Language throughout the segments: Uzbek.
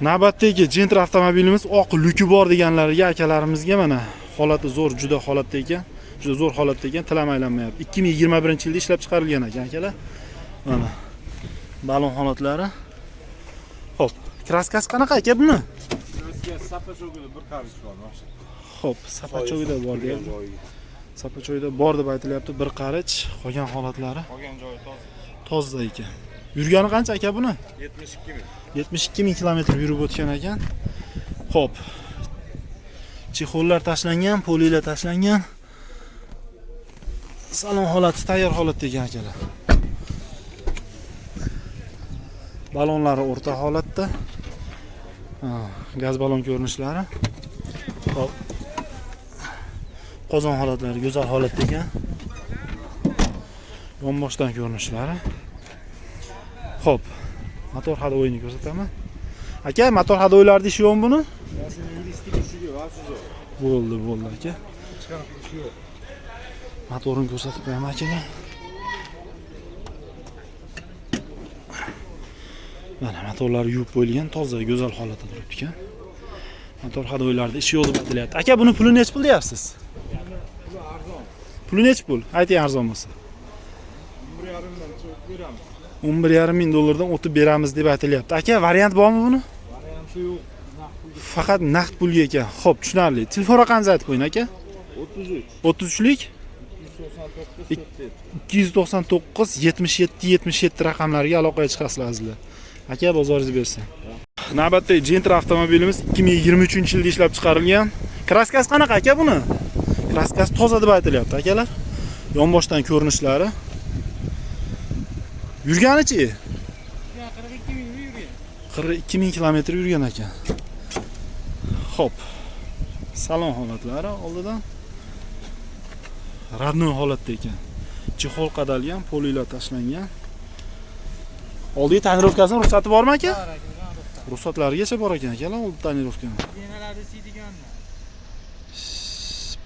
Navbatdagi Gentra avtomobilimiz oq luki bor deganlarga akalarimizga mana holati zo'r, juda holatda ekan. Juda zo'r holatda ekan, tilam aylanmayapti. 2021-yilda ishlab chiqarilgan ekan akalar. Mana balon holatlari. Xo'p, kraskasi qanaqa aka buni? Kraskasi sapachogida bir qarich bor. Xo'p, sapachogida bor deyapti. Sapachogida bor deb aytilyapti, bir qarich, qolgan holatlari. Qolgan joyi toza. Toza ekan. Yurgani qancha aka buni? 72 ming. 72 ming kilometr yurib o'tgan ekan. Xo'p. Chexollar tashlangan, polilar tashlangan. Salon holati tayyor holatda ekan akalar. Balonlari o'rta holatda. Gaz balon ko'rinishlari. Xo'p. Qozon holatlari go'zal holatda ekan. Yonboshdan ko'rinishlari. Xo'p. Motor hadovoyini ko'rsataman. Aka, motor hadovoylarida ishi yo'qmi buni? Bo'ldi aka. Motorini ko'rsatib qo'yaman akaga. Mana motorlari yuvib qo'yilgan, toza, go'zal holatda turibdi ekan. Motor hadovoylarida ishi yo'q deb aytilyapti. Aka, buni puli nech pul deyapsiz? Puli arzon. Puli nech pul? Ayting arzon bo'lsa. 1,5 dan cho'p beramiz. 11,5 ming dollardan o'tib beramiz deb aytilyapti. Aka, variant bormi buni? Varianti yo'q. Faqat naqd pulga ekan. Xo'p, tushunarli. Telefon raqamingizni aytib qo'ying aka. 33lik 299 77 77 raqamlariga aloqaga chiqasizlar. Aka, bozoringiz bersin. Navbatdagi Gentra avtomobilimiz 2023-yilda ishlab chiqarilgan. Kraskasi qanaqa aka buni? Kraskasi toza deb aytilyapti akalar. Yonboshdan ko'rinishlari. Yurganichi? 42 ming yurgan. 42 ming kilometr yurgan ekan. Xo'p. Salon holatlari oldidan radnoy holatda ekan. Chexol qadalgan, polilar tashlangan. Oldiga tonirovkasining ruxsati bormi aka? Bor aka, Ruxsatlarigacha bor ekan akalar, oldi tonirovkani. Sidenalarda siydiganlar.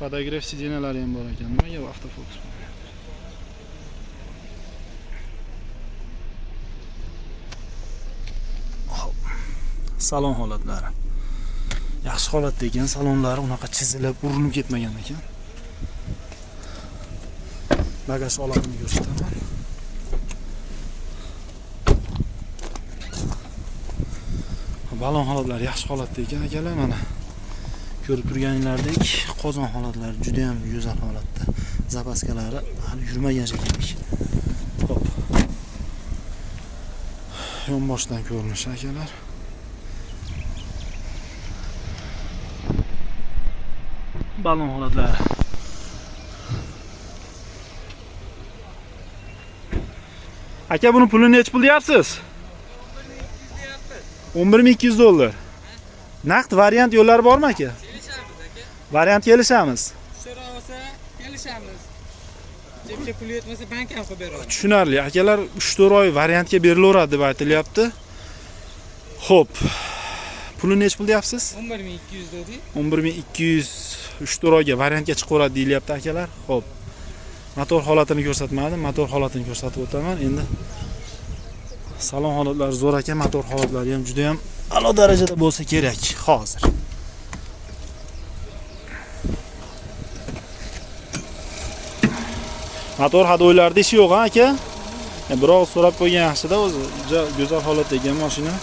Podograf sidenalari ham bor ekan. Nimaga avtofokus? Salon holatlari. Yaxshi holatda ekan, salonlari unaqa chizilib, urilib ketmagan ekan. Bagaj olamini ko'rsataman. Balon holatlari yaxshi holatda ekan akalar, mana. Ko'rib turganinglardek, qozon holatlari juda ham go'zal holatda. Zapaskalari hali yurmagan shekilli. Xo'p. Yonboshdan ko'rinish akalar. Balon holatlari. Aka, buni pulini nech pul deyapsiz? 11,200 dollar. Naqd variant yo'llari bormi aka? Kelishamiz aka. Variant kelishamiz. Shura olsa kelishamiz. Jepga pul yetmasa bank ham qilib beradi. Tushunarli. Akalar 3-4 oy variantga berilaveradi deb aytilyapti. Xo'p. Puli nech pul deyapsiz? 11,200 dedi. 11,200 3-4 oyga variantga chiqaveradi deyilyapti akalar. Xo'p. Motor holatini ko'rsatmadim, motor holatini ko'rsatib o'taman. Endi salon holatlari zo'r ekan, motor holatlari ham juda ham a'lo darajada bo'lsa kerak hozir. Motor hadovoylarida ishi yo'q aka. Biroq so'rab qo'ygan yaxshida, o'zi juda go'zal holatda ekan mashina.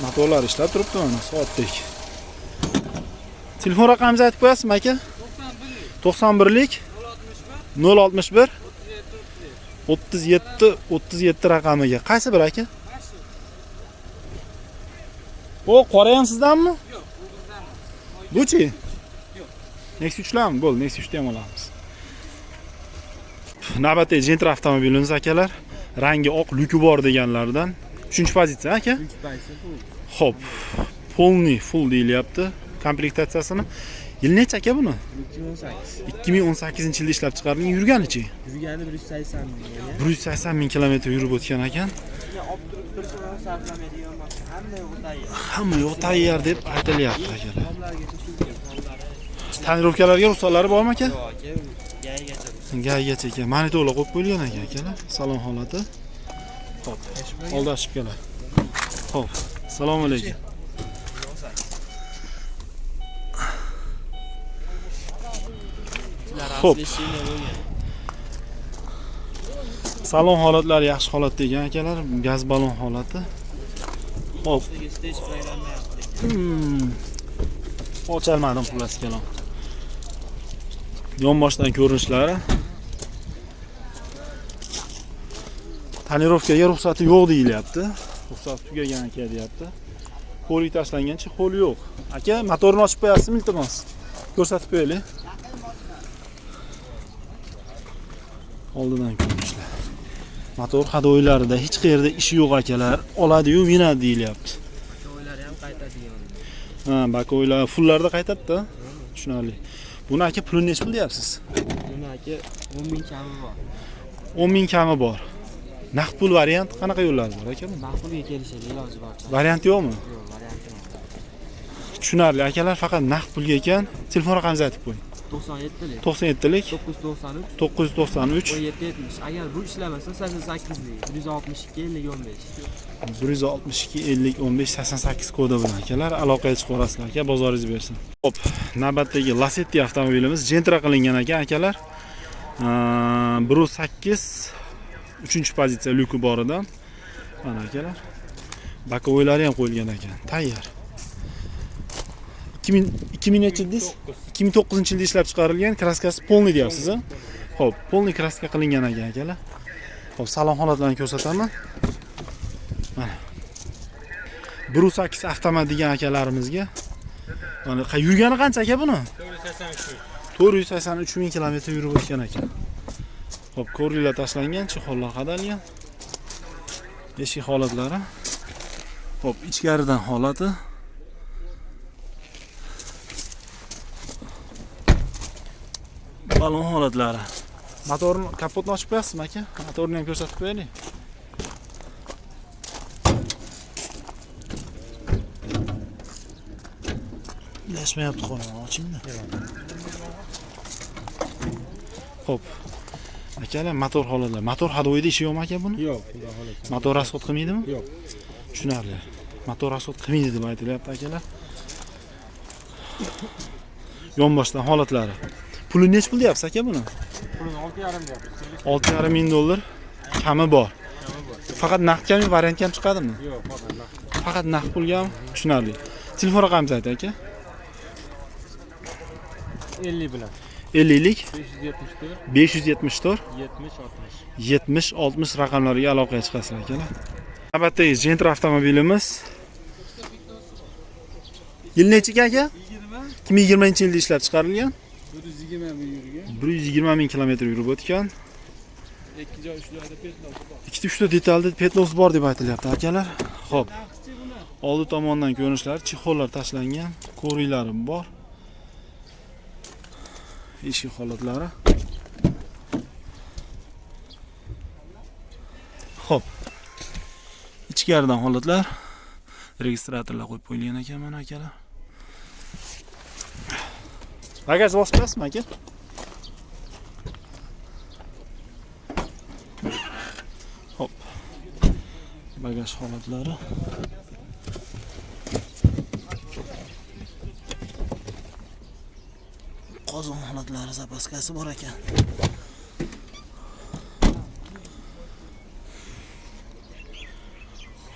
Motorlar ishlab turibdi mana soatdek. Telefon raqamingizni aytib qo'yasizmi aka? 91lik 061 37 37 raqamiga. Qaysi bir aka? O, qora ham sizdanmi? Yo'q, bu bizdan. Buchi? Yo'q. Nexus 3larmi? Bo'l, Nexus 3 ham olamiz. Navbatdagi Gentra avtomobilimiz akalar, rangi oq, luki bor deganlardan. 3-pozitsiya aka? 3-pozitsiya bu. Xo'p. Polni full deyilyapti. Komplektatsiyasini yil necha aka buni? 2018-yilda ishlab chiqarilgan. Yurganichi? Yurgani 180 ming. 180 ming kilometr yurib o'tgan ekan. Olib turib bir so'm sarflamaydigan mashina. Hamma yo'q tayyor deb aytilyapti akalar. Tonirovkalarga ruxsatlari bormi aka? Yo'q aka, gaygacha. Gaygacha ekan. Monitolar qo'yib qo'yilgan ekan akalar. Salon holati. Xo'p. Oldashib keladi. Xo'p. Assalomu alaykum. Xo'p. Salon holatlari yaxshi holatda ekan akalar, gaz balon holati. Xo'p. Ochalmadim plastikani. Yonboshdan ko'rinishlari. Tonirovkaga ruxsati yo'q deyilyapti. Ruxsat tugagan aka deyapti. Qo'li tashlangancha qo'li yo'q. Aka, motorni ochib qo'yasizmi iltimos? Ko'rsatib qo'yaylik. Oldidan ko'rishlar. Motor hadoylarida hech qayerda ishi yo'q akalar. Oladi-yu, minadi deyilyapti. Bakoylari ham qaytadigan. Ha, bakoylar fullarda qaytadi-da. Tushunarli. Buni aka pulini nech pul deyapsiz? Buni aka 10 ming kami bor. 10 ming kami bor. Naqd pul variant qanaqa yo'llar bor aka? Maqbulga kelishadi iloji bor. Variant yo'qmi? Yo'q, variant yo'q. Tushunarli akalar, faqat naqd pulga ekan. Telefon raqamingizni aytib qo'ying. 97lik. 97lik 993 993 1770. Agar bu ishlamasa 88lik 162 50 15. 162 50 15 88 kodi bilan akalar aloqaga chiqib olasizlar aka, bozoringiz bersin. Xo'p, navbatdagi Lacetti avtomobilimiz Gentra qilingan ekan akalar. 1.8 3-pozitsiya lyuki boridan. Mana akalar. Bakoylari ham qo'yilgan ekan. Tayyor. 2000 nechidingiz? 2009-yilda ishlab chiqarilgan, kraskasi polniy deyapsiz, a? Xo'p, polniy kraska qilingan ekan akalar. Xo'p, salon holatlarini ko'rsataman. Mana. 1.8 avtomat degan akalarimizga. Mana yurgani qancha aka buni? 483 ming kilometr yurib o'tgan ekan. Xo'p, ko'rliklar tashlangan, chexollar qadalgan. Eshik holatlari. Xo'p, ichkaridan holati. Balon holatlari. Motorni kapotni ochib qo'yasizmi aka? Motorni ham ko'rsatib qo'yaylik. Ilashmayapti qo'ying, ochingda. Xo'p. Akalar, motor holatlari. Motor hadoyida ishi yo'qmi aka buni? Yo'q, xudo xolasa. Motor rasxod qilmaydimi? Yo'q. Tushunarli. Motor rasxod qilmaydi deb aytilyapti akalar. Yonboshdan holatlari. Puli nech pul deyapsiz aka buni? Pulini 6,5 deyapmiz. 6,5 ming dollar kami bor. Faqat naqdgami variant ham chiqadimi? Yo'q, Faqat naqd pulgami? Tushunarli. Telefon raqamingizni ayting aka. 50 bilan 50lik 574 574 70 60. 70-60 raqamlariga aloqaga chiqasizlar akalar. Navbatdagi Gentra avtomobilimiz. Yil nechi aka? 2020-yilda ishlab chiqarilgan. 120 ming yurgan. 120 ming kilometr yurib o'tgan. 2 joy 3 joyda petlos bor. Ikkita 3 ta detalda petlos bor deb aytilyapti akalar. Xo'p. Oldi tomondan ko'rinishlari, chexollar tashlangan, ko'riklari bor. Eshik holatlari. Xo'p. Ichkaridan holatlar. Registratorlar qo'yib qo'yilgan ekan mana akalar. Bagaj bosib qo'yasizmi aka? Hop. Bagaj holatlari. Qozon holatlari zapaskasi bor ekan.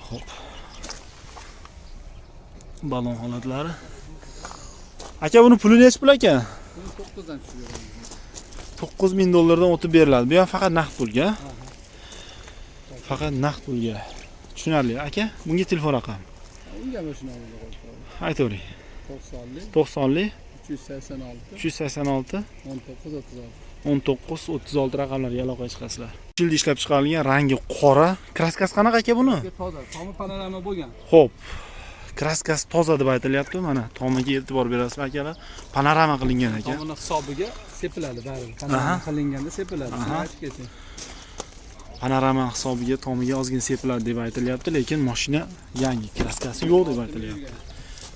Hop. Balon holatlari. Aka buni puli nech pul aka? 9dan tushirgan. 9000 dollardan o'tib beriladi. Bu ham faqat naqd pulga. Faqat naqd pulga. Tushunarli aka. Bunga telefon raqami. Unga mana shuni olib qo'yib. Aytavering. 90lik 90lik 386 386 1936. 1936 raqamlariga aloqaga chiqasizlar. 3 yilda ishlab chiqarilgan, rangi qora. Kraskasi qanaqa aka buni? Toza, tomi panorama bo'lgan. Xo'p. Kraskasi toza deb aytilyapti. Mana tomiga e'tibor berasizlar akalar. Panorama qilingan ekan. Tomini hisobiga sepiladi baribir. Panorama qilinganda sepiladi. Aytib keting. Panorama hisobiga tomiga ozgina sepiladi deb aytilyapti, lekin mashina yangi, kraskasi yo'q deb aytilyapti.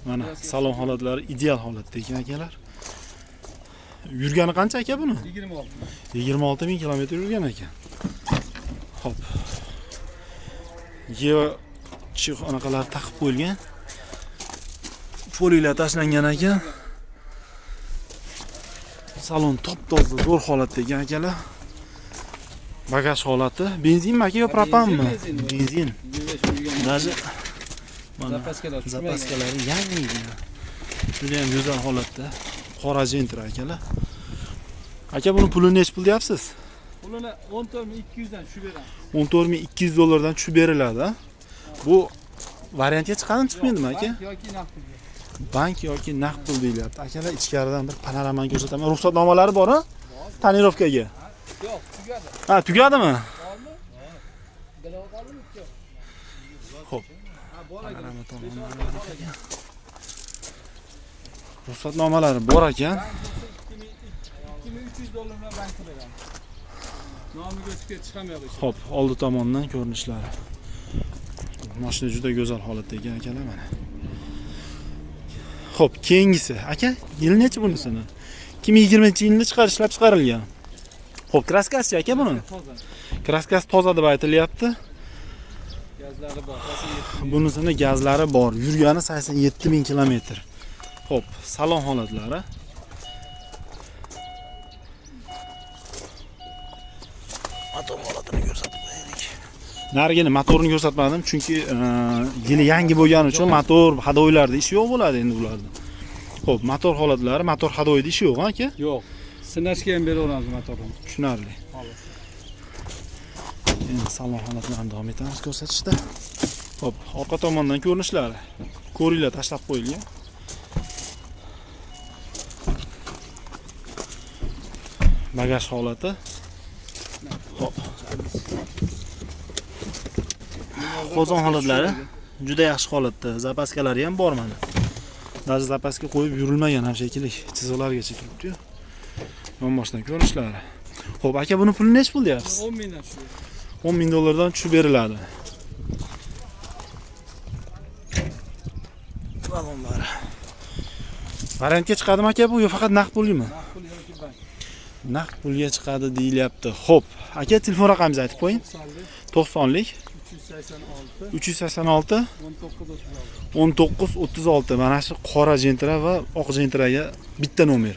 Mana salon holatlari ideal holatda ekan akalar. Yurgani qancha aka buni? 26. 26 ming kilometr yurgan ekan. Hop. Kichik anaqalar taqib qo'yilgan. Foliyalar tashlangan ekan. Salon top-toza, zo'r holatda ekan akalar. Bagaj holati. Benzinmi aka yo propanmi? Benzin. Даже mana zapaskalari yangigina. Juda ham go'zal holatda. Qora Gentra akalar. Aka buni pulini nech pul deyapsiz? Pulini 14.200 dan tushib beramiz. 14.200 dollardan tushib beriladi. Bu variantga chiqadimi, chiqmaydimi aka? Yoki naqd pul. Bank yoki naqd pul deyilyapti. Akalar ichkaridan bir panoramani ko'rsataman. Ruxsatnomalari bormi? Tonirovkaga. Yo'q, tugadi. Ha, tugadimi? Bormi? Bilib qoldim. Xo'p. Ha, bor ekan. Panorama tomonlari. Ruxsatnomalari bor ekan. 2300 dollar bilan bankka beramiz. Nomiga o'tib chiqamayapti. Xo'p, oldi tomondan ko'rinishlari. Mashina juda go'zal holatda ekan akalar mana. Xo'p, keyingisi. Aka, yil necha bunisini? 2020-yilda ishlab chiqarilgan. Xo'p, kraskasi aka buni? Toza. Kraskasi toza deb aytilyapti. Gazlari bor. 87. Bunisini gazlari bor. Yurgani 87 000 kilometr. Xo'p, salon holatlari. Motor holatini ko'rsatib qo'yaylik. Narigini motorni ko'rsatmadim chunki yili yangi bo'lgani uchun motor hadoylarda ishi yo'q bo'ladi endi ularda. Xo'p, motor holatlari, motor hadoyida ishi yo'q, aka? Yo'q. Sinashga ham beraveramiz motorni. Tushunarli. Endi salon holatlarini davom etamiz ko'rsatishda. Xo'p, orqa tomondan ko'rinishlari. Ko'ringlar tashlab qo'yilgan. Bagaj holati. Xo'p. Qozon holatlari juda yaxshi holatda. Zapaskalari ham bor mana. Даже zapaska qo'yib yurilmagan ham shekilli. Chiziqlargacha turibdi-yu. Yonboshdan ko'rinishlari. Xo'p, aka buni puli nech pul deyapsiz? 10 mingdan tushib. 10 000 dollardan tushib beriladi. Balonlari. Variantga chiqadimi aka bu yo faqat naqd pulmi? Naqd pul yoki bank. Naqd pulga chiqadi deyilyapti. Xo'p, aka telefon raqamingizni aytib qo'ying. 90lik 386 1936. Mana shu qora Gentra va oq Gentraga bitta nomer.